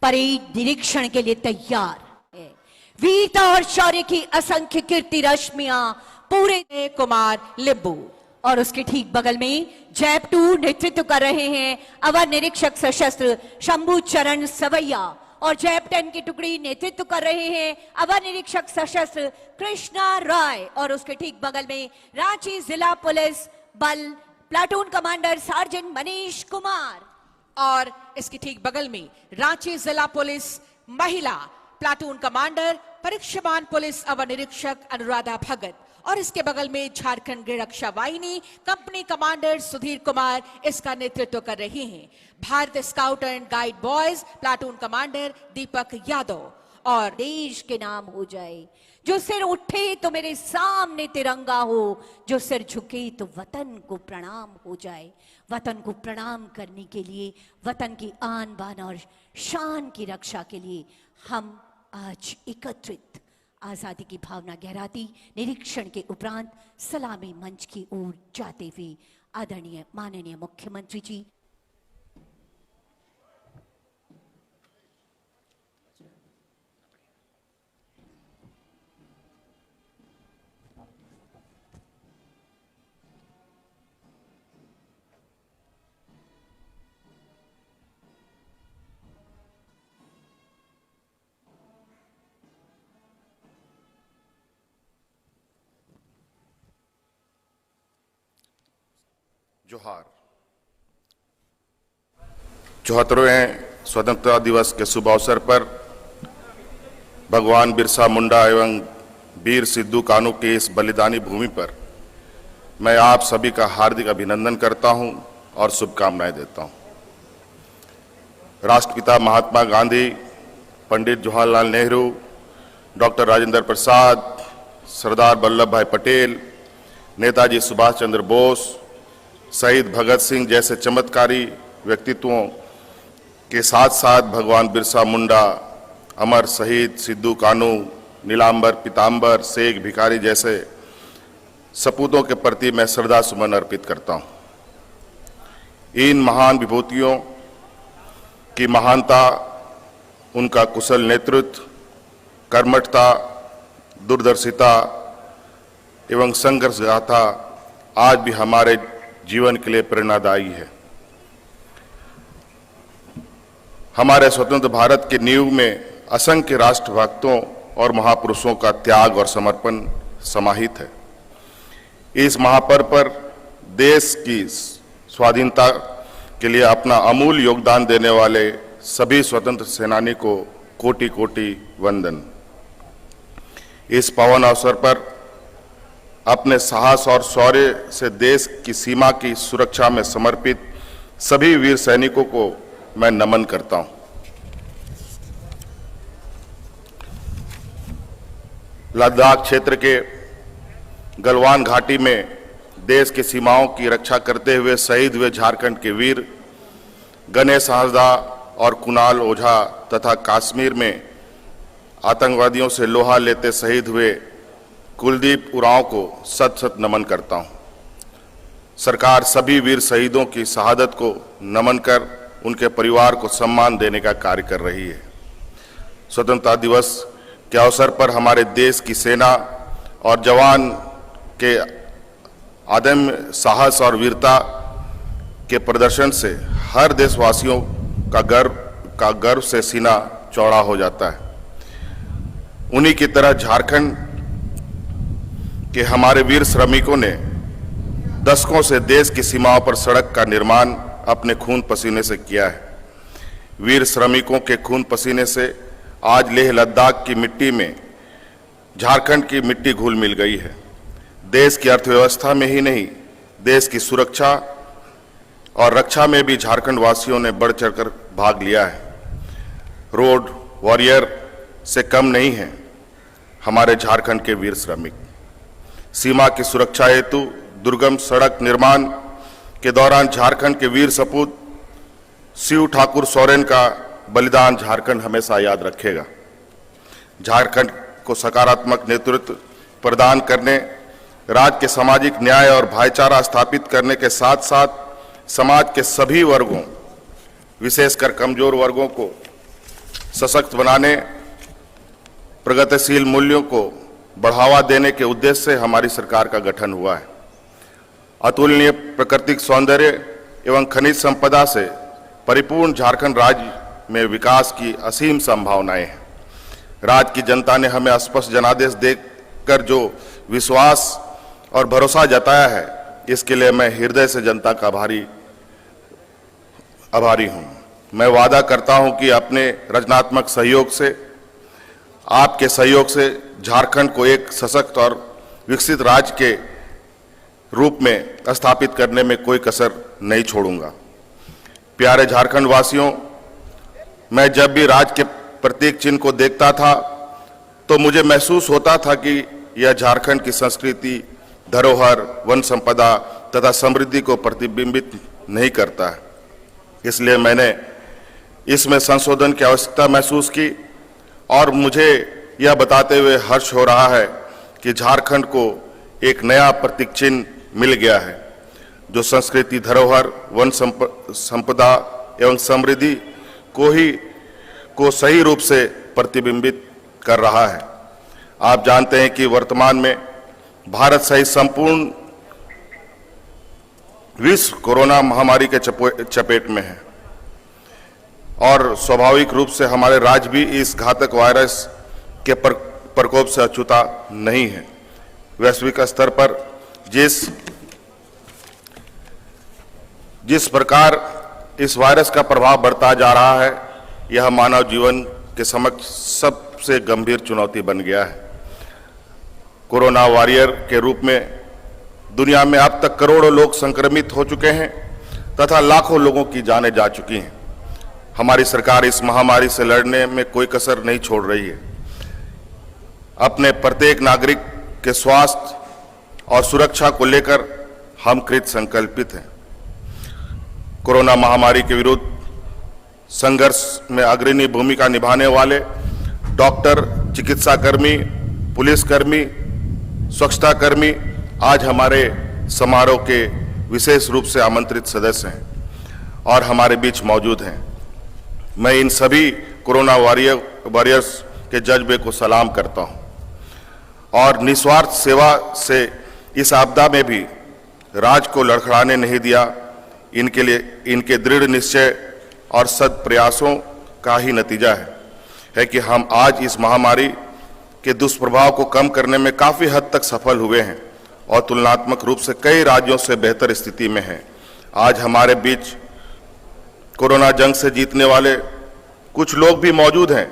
Parade निरीक्षण के लिए तैयार है। वीरता और शौर्य की असंख्य कीर्ति रश्मियां पूरे कुमार लिब्बू और उसके ठीक बगल में जैप 2 नेतृत्व कर रहे हैं अवर निरीक्षक सशस्त्र शंभू चरण सवैया और जैप 10 की टुकड़ी नेतृत्व कर रहे हैं अवर निरीक्षक सशस्त्र कृष्णा राय और उसके ठीक बगल में रांची जिला पुलिस बल platoon commander sergeant Manish Kumar और इसके ठीक बगल में रांची जिला पुलिस महिला प्लाटून कमांडर परीक्षामान पुलिस अवर निरीक्षक अनुराधा भगत और इसके बगल में झारखंड गृह रक्षा वाहिनी कंपनी कमांडर सुधीर कुमार इसका नेतृत्व कर रहे हैं। Bharat scout and guide boys platoon commander Deepak Yadav और देश के नाम हो जाए। जो सिर उठे तो मेरे सामने तिरंगा हो, जो सिर झुके तो वतन को प्रणाम हो जाए। वतन को प्रणाम करने के लिए, वतन की आन बान और शान की रक्षा के लिए हम आज एकत्रित आजादी की भावना गहराती निरीक्षण के उपरांत सलामी मंच की ओर जाते हुए आदरणीय माननीय मुख्यमंत्री जी जोहार। 74वें स्वतंत्रता दिवस के शुभ अवसर पर भगवान बिरसा मुंडा एवं वीर सिद्धू कान्हू के इस बलिदानी भूमि पर मैं आप सभी का हार्दिक अभिनंदन करता हूं और शुभकामनाएं देता हूं। राष्ट्रपिता महात्मा गांधी, पंडित जवाहरलाल नेहरू, डॉक्टर राजेंद्र प्रसाद, सरदार वल्लभ भाई पटेल, नेताजी सुभाष चंद्र बोस, शहीद भगत सिंह जैसे चमत्कारी व्यक्तित्वों के साथ साथ भगवान बिरसा मुंडा, अमर शहीद सिद्धू कान्हू, नीलांबर पीतांबर, शेख भिखारी जैसे सपूतों के प्रति मैं श्रद्धा सुमन अर्पित करता हूं। इन महान विभूतियों की महानता, उनका कुशल नेतृत्व, कर्मठता, दूरदर्शिता एवं संघर्ष गाथा आज भी हमारे जीवन के लिए प्रेरणादायी है। हमारे स्वतंत्र भारत की नींव में असंख्य राष्ट्रभक्तों और महापुरुषों का त्याग और समर्पण समाहित है। इस महापर्व पर देश की स्वाधीनता के लिए अपना अमूल्य योगदान देने वाले सभी स्वतंत्र सेनानी को कोटि कोटि वंदन। इस पावन अवसर पर अपने साहस और शौर्य से देश की सीमा की सुरक्षा में समर्पित सभी वीर सैनिकों को मैं नमन करता हूं। लद्दाख क्षेत्र के गलवान घाटी में देश की सीमाओं की रक्षा करते हुए शहीद हुए झारखंड के वीर गणेश हांसदा और कुणाल ओझा तथा कश्मीर में आतंकवादियों से लोहा लेते शहीद हुए कुलदीप उरांव को सत सत नमन करता हूं। सरकार सभी वीर शहीदों की शहादत को नमन कर उनके परिवार को सम्मान देने का कार्य कर रही है। स्वतंत्रता दिवस के अवसर पर हमारे देश की सेना और जवान के अदम्य साहस और वीरता के प्रदर्शन से हर देशवासियों का गर्व से सीना चौड़ा हो जाता है। उन्हीं की तरह झारखंड के हमारे वीर श्रमिकों ने दशकों से देश की सीमाओं पर सड़क का निर्माण अपने खून पसीने से किया है। वीर श्रमिकों के खून पसीने से आज लेह लद्दाख की मिट्टी में झारखंड की मिट्टी घुल मिल गई है। देश की अर्थव्यवस्था में ही नहीं, देश की सुरक्षा और रक्षा में भी झारखंड वासियों ने बढ़ चढ़कर भाग लिया है। रोड वॉरियर से कम नहीं है हमारे झारखंड के वीर श्रमिक। सीमा की सुरक्षा हेतु दुर्गम सड़क निर्माण के दौरान झारखंड के वीर सपूत शिव ठाकुर सोरेन का बलिदान झारखंड हमेशा याद रखेगा। झारखंड को सकारात्मक नेतृत्व प्रदान करने, राज्य के सामाजिक न्याय और भाईचारा स्थापित करने के साथ साथ समाज के सभी वर्गों, विशेषकर कमजोर वर्गों को सशक्त बनाने, प्रगतिशील मूल्यों को बढ़ावा देने के उद्देश्य से हमारी सरकार का गठन हुआ है। अतुलनीय प्राकृतिक सौंदर्य एवं खनिज संपदा से परिपूर्ण झारखंड राज्य में विकास की असीम संभावनाएं हैं। राज्य की जनता ने हमें स्पष्ट जनादेश देकर जो विश्वास और भरोसा जताया है, इसके लिए मैं हृदय से जनता का आभारी हूं। मैं वादा करता हूं कि अपने रचनात्मक सहयोग से, आपके सहयोग से झारखंड को एक सशक्त और विकसित राज्य के रूप में स्थापित करने में कोई कसर नहीं छोड़ूंगा। प्यारे झारखंड वासियों, मैं जब भी राज्य के प्रतीक चिन्ह को देखता था तो मुझे महसूस होता था कि यह झारखंड की संस्कृति, धरोहर, वन संपदा तथा समृद्धि को प्रतिबिंबित नहीं करता है। इसलिए मैंने इसमें संशोधन की आवश्यकता महसूस की और मुझे यह बताते हुए हर्ष हो रहा है कि झारखंड को एक नया प्रतीक चिन्ह मिल गया है जो संस्कृति, धरोहर, वन संपदा एवं समृद्धि को सही रूप से प्रतिबिंबित कर रहा है। आप जानते हैं कि वर्तमान में भारत सहित संपूर्ण विश्व कोरोना महामारी के चपेट में है और स्वाभाविक रूप से हमारे राज्य भी इस घातक वायरस के प्रकोप से अछूता नहीं है। वैश्विक स्तर पर जिस प्रकार इस वायरस का प्रभाव बढ़ता जा रहा है, यह मानव जीवन के समक्ष सबसे गंभीर चुनौती बन गया है। कोरोना वॉरियर के रूप में दुनिया में अब तक करोड़ों लोग संक्रमित हो चुके हैं तथा लाखों लोगों की जानें जा चुकी हैं। हमारी सरकार इस महामारी से लड़ने में कोई कसर नहीं छोड़ रही है। अपने प्रत्येक नागरिक के स्वास्थ्य और सुरक्षा को लेकर हम कृत संकल्पित हैं। कोरोना महामारी के विरुद्ध संघर्ष में अग्रणी भूमिका निभाने वाले डॉक्टर, चिकित्साकर्मी, पुलिसकर्मी, स्वच्छता कर्मी आज हमारे समारोह के विशेष रूप से आमंत्रित सदस्य हैं और हमारे बीच मौजूद हैं। मैं इन सभी कोरोना वॉरियर्स के जज्बे को सलाम करता हूं और निस्वार्थ सेवा से इस आपदा में भी राज्य को लड़खड़ाने नहीं दिया। इनके लिए इनके दृढ़ निश्चय और सद प्रयासों का ही नतीजा है कि हम आज इस महामारी के दुष्प्रभाव को कम करने में काफी हद तक सफल हुए हैं और तुलनात्मक रूप से कई राज्यों से बेहतर स्थिति में हैं। आज हमारे बीच कोरोना जंग से जीतने वाले कुछ लोग भी मौजूद हैं।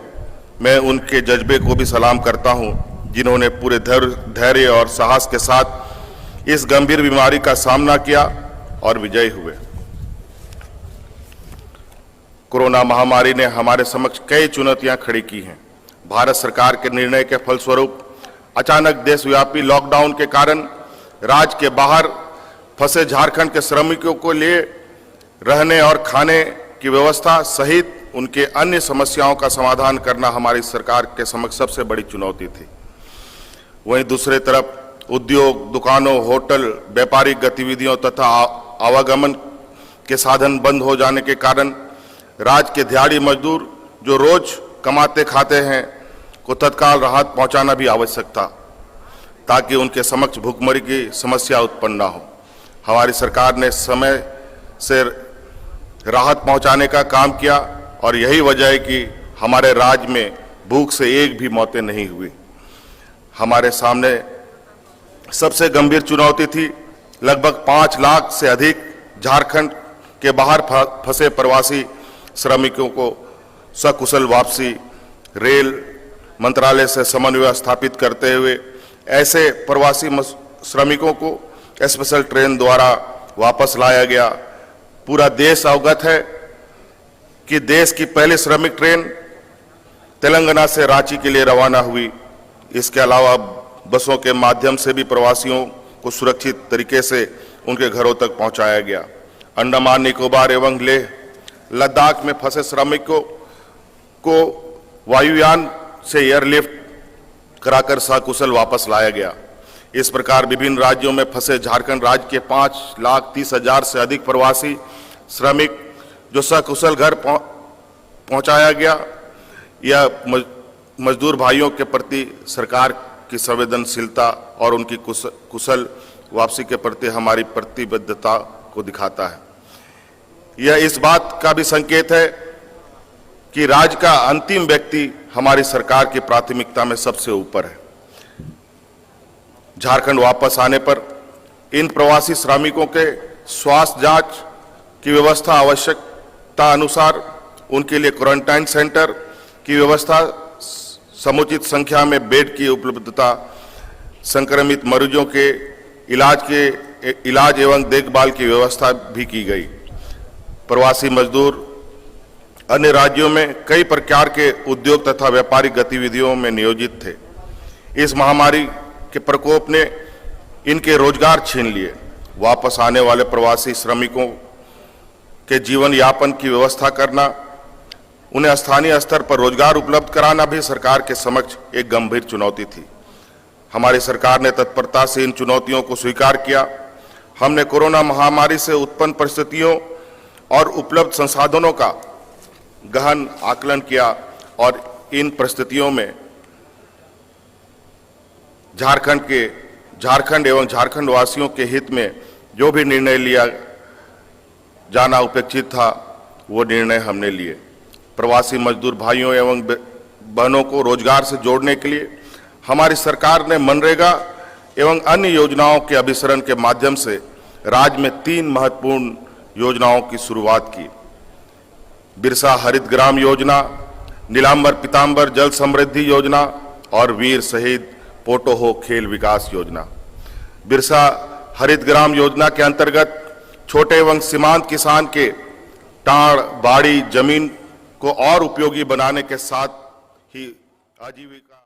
मैं उनके जज्बे को भी सलाम करता हूं, जिन्होंने पूरे धैर्य और साहस के साथ इस गंभीर बीमारी का सामना किया और विजयी हुए। कोरोना महामारी ने हमारे समक्ष कई चुनौतियां खड़ी की हैं। भारत सरकार के निर्णय के फलस्वरूप अचानक देशव्यापी लॉकडाउन के कारण राज्य के बाहर फंसे झारखंड के श्रमिकों को लिए रहने और खाने की व्यवस्था सहित उनके अन्य समस्याओं का समाधान करना हमारी सरकार के समक्ष सबसे बड़ी चुनौती थी। वहीं दूसरी तरफ उद्योग, दुकानों, होटल, व्यापारिक गतिविधियों तथा आवागमन के साधन बंद हो जाने के कारण राज्य के दिहाड़ी मजदूर जो रोज कमाते खाते हैं को तत्काल राहत पहुंचाना भी आवश्यक था, ताकि उनके समक्ष भूखमरी की समस्या उत्पन्न न हो। हमारी सरकार ने समय से राहत पहुंचाने का काम किया और यही वजह है कि हमारे राज्य में भूख से एक भी मौतें नहीं हुई। हमारे सामने सबसे गंभीर चुनौती थी लगभग 5 लाख से अधिक झारखंड के बाहर फंसे प्रवासी श्रमिकों को सकुशल वापसी। रेल मंत्रालय से समन्वय स्थापित करते हुए ऐसे प्रवासी श्रमिकों को स्पेशल ट्रेन द्वारा वापस लाया गया। पूरा देश अवगत है कि देश की पहली श्रमिक ट्रेन तेलंगाना से रांची के लिए रवाना हुई। इसके अलावा बसों के माध्यम से भी प्रवासियों को सुरक्षित तरीके से उनके घरों तक पहुंचाया गया। अंडमान निकोबार एवं लेह लद्दाख में फंसे श्रमिकों को वायुयान से एयरलिफ्ट कराकर सकुशल वापस लाया गया। इस प्रकार विभिन्न राज्यों में फंसे झारखंड राज्य के 5,30,000 से अधिक प्रवासी श्रमिक जो सकुशल घर पहुंचाया गया। यह मजदूर भाइयों के प्रति सरकार की संवेदनशीलता और उनकी कुशल वापसी के प्रति हमारी प्रतिबद्धता को दिखाता है। यह इस बात का भी संकेत है कि राज्य का अंतिम व्यक्ति हमारी सरकार की प्राथमिकता में सबसे ऊपर है। झारखंड वापस आने पर इन प्रवासी श्रमिकों के स्वास्थ्य जांच की व्यवस्था, आवश्यकता अनुसार उनके लिए क्वारंटाइन सेंटर की व्यवस्था, समुचित संख्या में बेड की उपलब्धता, संक्रमित मरीजों के इलाज एवं देखभाल की व्यवस्था भी की गई। प्रवासी मजदूर अन्य राज्यों में कई प्रकार के उद्योग तथा व्यापारिक गतिविधियों में नियोजित थे। इस महामारी के प्रकोप ने इनके रोजगार छीन लिए। वापस आने वाले प्रवासी श्रमिकों के जीवन यापन की व्यवस्था करना, उन्हें स्थानीय स्तर पर रोजगार उपलब्ध कराना भी सरकार के समक्ष एक गंभीर चुनौती थी। हमारी सरकार ने तत्परता से इन चुनौतियों को स्वीकार किया। हमने कोरोना महामारी से उत्पन्न परिस्थितियों और उपलब्ध संसाधनों का गहन आकलन किया और इन परिस्थितियों में झारखंड एवं झारखंड वासियों के हित में जो भी निर्णय लिया जाना अपेक्षित था, वो निर्णय हमने लिए। प्रवासी मजदूर भाइयों एवं बहनों को रोजगार से जोड़ने के लिए हमारी सरकार ने मनरेगा एवं अन्य योजनाओं के अभिसरण के माध्यम से राज्य में 3 महत्वपूर्ण योजनाओं की शुरुआत की। बिरसा हरित ग्राम योजना, नीलांबर पीतांबर जल समृद्धि योजना और वीर शहीद पोटोहो खेल विकास योजना। बिरसा हरित ग्राम योजना के अंतर्गत छोटे एवं सीमांत किसान के टाड़ बाड़ी जमीन को और उपयोगी बनाने के साथ ही आजीविका